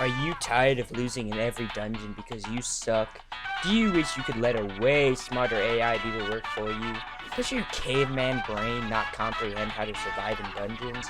you tired of losing in every dungeon because you suck? Do you wish you could let a way smarter AI do the work for you? Does your caveman brain not comprehend how to survive in dungeons?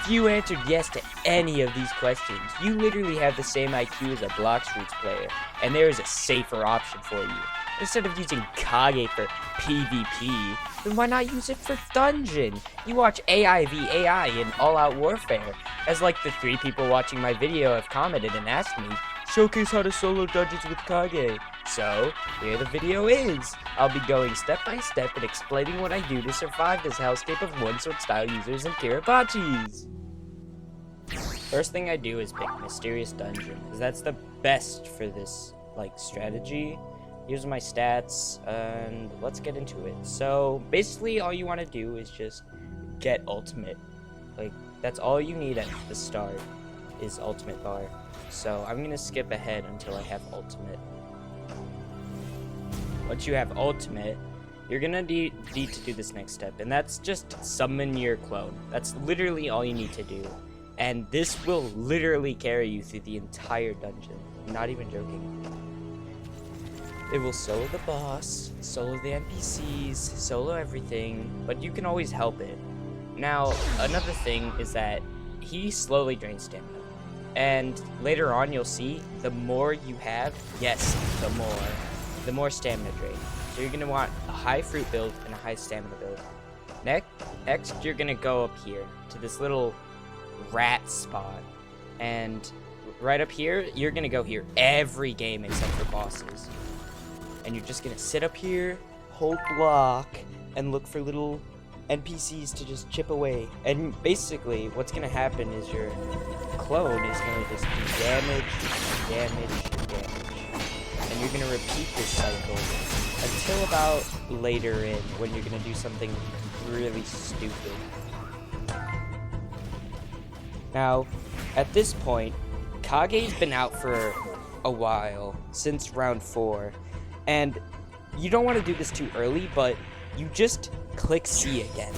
If you answered yes to any of these questions, you literally have the same IQ as a Blox Fruits player, and there is a safer option for you. Instead of using Kage for PvP, then why not use it for dungeon? You watch AI v AI in All Out Warfare, as like the 3 people watching my video have commented and asked me, showcase how to solo dungeons with Kage. So, here the video is. I'll be going step by step and explaining what I do to survive this hellscape of one-sword style users and Kiribachis. First thing I do is pick Mysterious Dungeon, because that's the best for this, strategy. Here's my stats, and let's get into it. So, basically all you want to do is just get ultimate. That's all you need at the start, is ultimate bar. So, I'm gonna skip ahead until I have ultimate. Once you have ultimate, you're gonna need to do this next step, and that's just summon your clone. That's literally all you need to do. And this will literally carry you through the entire dungeon. I'm not even joking. It will solo the boss, solo the NPCs, solo everything, but you can always help it. Now, another thing is that he slowly drains stamina. And later on, you'll see, the more you have, yes, the more stamina drain. So you're going to want a high fruit build and a high stamina build. Next, you're going to go up here to this little rat spot. And right up here, you're going to go here every game except for bosses. And you're just going to sit up here, hold block, and look for little NPCs to just chip away. And basically, what's going to happen is your clone is going to just do damage, and you're going to repeat this cycle until about later in, when you're going to do something really stupid. Now, at this point, Kage's been out for a while, since round 4, and you don't want to do this too early, but you just click C again,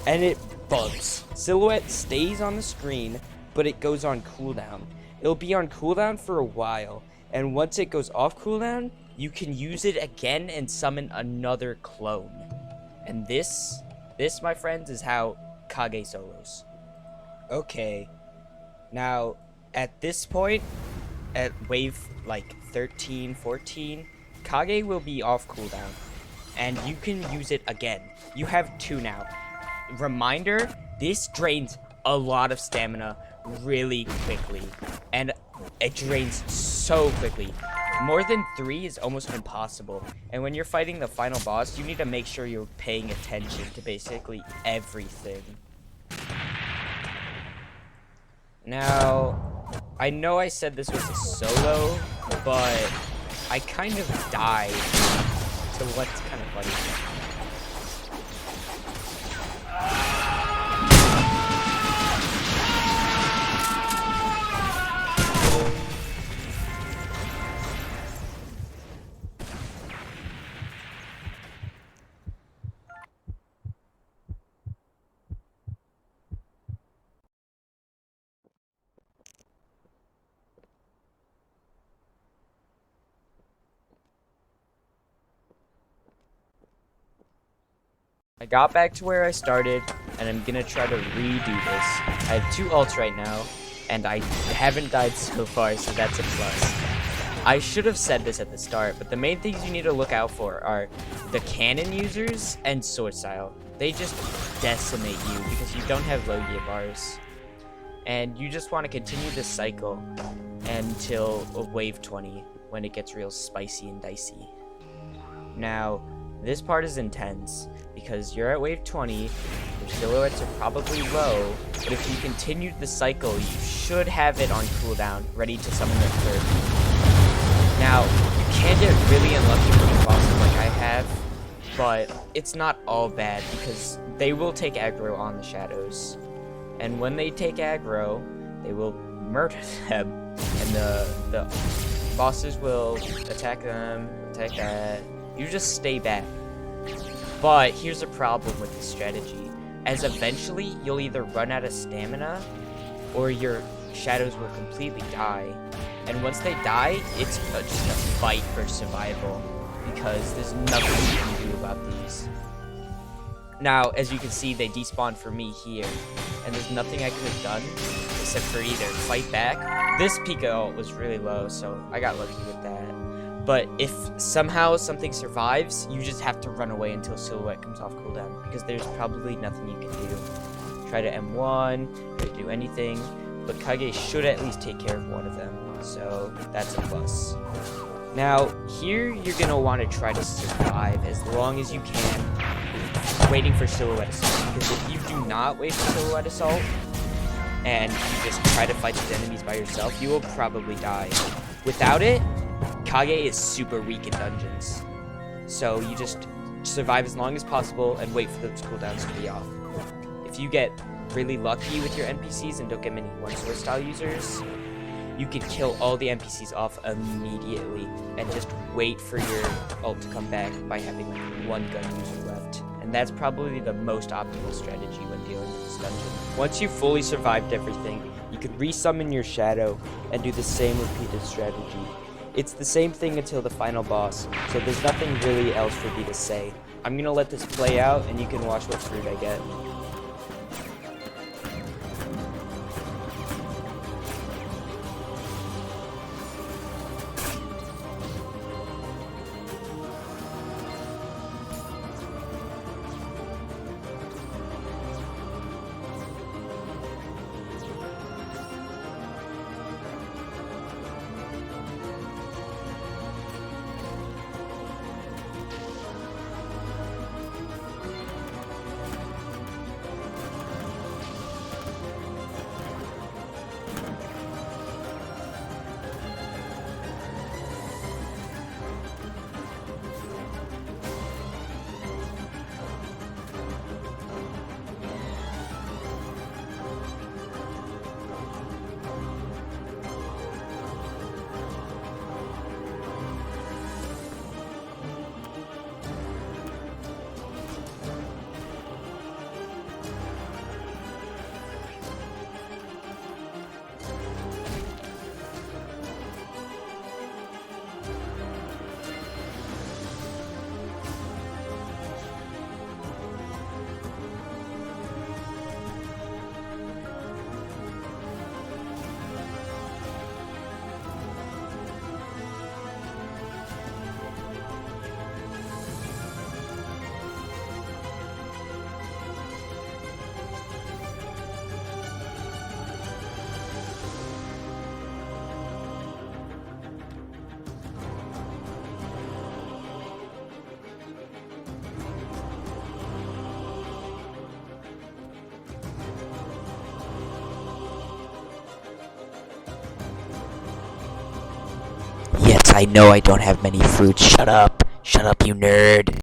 and it bugs. Silhouette stays on the screen, but it goes on cooldown. It'll be on cooldown for a while, and once it goes off cooldown, you can use it again and summon another clone. And this, my friends, is how Kage solos. Okay, now, at this point, at wave, 13, 14, Kage will be off cooldown, and you can use it again. You have 2 now. Reminder, this drains a lot of stamina really quickly, and it drains so quickly. More than 3 is almost impossible, and when you're fighting the final boss, you need to make sure you're paying attention to basically everything. Now, I know I said this was a solo, but I kind of died to what's kind of funny. I got back to where I started, and I'm gonna try to redo this. I have 2 ults right now, and I haven't died so far, so that's a plus. I should have said this at the start, but the main things you need to look out for are the cannon users and sword style. They just decimate you because you don't have low gear bars. And you just want to continue this cycle until wave 20, when it gets real spicy and dicey. Now, this part is intense, because you're at wave 20, your silhouettes are probably low, but if you continued the cycle, you should have it on cooldown, ready to summon the third. Now, you can get really unlucky with bosses like I have, but it's not all bad, because they will take aggro on the shadows. And when they take aggro, they will murder them, and the bosses will attack them, attack that. You just stay back. But here's a problem with this strategy, as eventually you'll either run out of stamina or your shadows will completely die. And once they die, it's just a fight for survival, because there's nothing you can do about these. Now, as you can see, they despawned for me here, and there's nothing I could have done except for either fight back. This Pika ult was really low, so I got lucky with that. But if somehow something survives, you just have to run away until Silhouette comes off cooldown, because there's probably nothing you can do. Try to M1, try to do anything, but Kage should at least take care of one of them, so that's a plus. Now, here you're going to want to try to survive as long as you can, waiting for Silhouette Assault, because if you do not wait for Silhouette Assault, and you just try to fight these enemies by yourself, you will probably die. Without it, Kage is super weak in dungeons, so you just survive as long as possible and wait for those cooldowns to be off. If you get really lucky with your NPCs and don't get many one-sword style users, you can kill all the NPCs off immediately and just wait for your ult to come back by having like one gun user left. And that's probably the most optimal strategy when dealing with this dungeon. Once you've fully survived everything, you can resummon your shadow and do the same repeated strategy. It's the same thing until the final boss, so there's nothing really else for me to say. I'm gonna let this play out and you can watch what fruit I get. Yes, I know I don't have many fruits. Shut up. Shut up, you nerd.